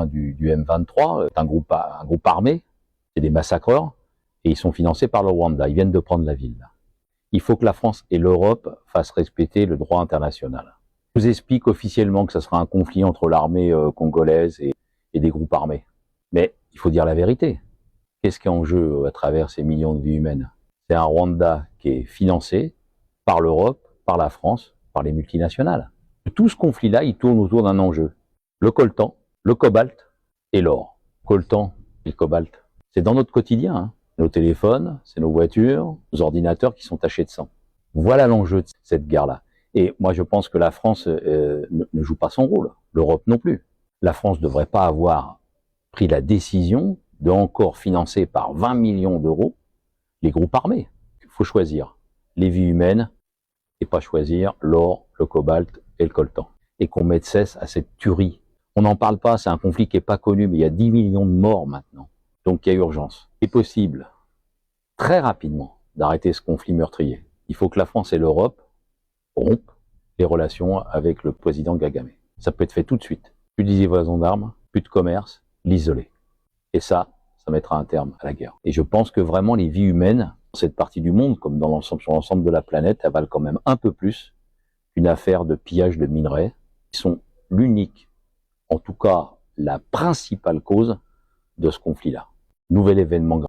du M23, un groupe armé, c'est des massacreurs, et ils sont financés par le Rwanda. Ils viennent de prendre la ville. Il faut que la France et l'Europe fassent respecter le droit international. Je vous explique officiellement que ce sera un conflit entre l'armée congolaise et des groupes armés. Mais il faut dire la vérité. Qu'est-ce qui est en jeu à travers ces millions de vies humaines? C'est un Rwanda qui est financé par l'Europe, par la France, par les multinationales. Tout ce conflit-là, il tourne autour d'un enjeu. Le coltan, le cobalt et l'or. Coltan et le cobalt, c'est dans notre quotidien. Hein. Nos téléphones, c'est nos voitures, nos ordinateurs qui sont tachés de sang. Voilà l'enjeu de cette guerre-là. Et moi, je pense que la France ne joue pas son rôle. L'Europe non plus. La France ne devrait pas avoir pris la décision de encore financer par 20 millions d'euros les groupes armés. Il faut choisir les vies humaines et pas choisir l'or, le cobalt et le coltan. Et qu'on mette cesse à cette tuerie. On n'en parle pas, c'est un conflit qui n'est pas connu, mais il y a 10 millions de morts maintenant. Donc il y a urgence. Il est possible, très rapidement, d'arrêter ce conflit meurtrier. Il faut que la France et l'Europe rompent les relations avec le président Kagame. Ça peut être fait tout de suite. Plus de livraison d'armes, plus de commerce, l'isoler. Et ça mettra un terme à la guerre. Et je pense que vraiment les vies humaines, dans cette partie du monde, comme dans l'ensemble, sur l'ensemble de la planète, elles valent quand même un peu plus qu'une affaire de pillage de minerais, qui sont l'unique, en tout cas la principale cause de ce conflit-là. Nouvel événement.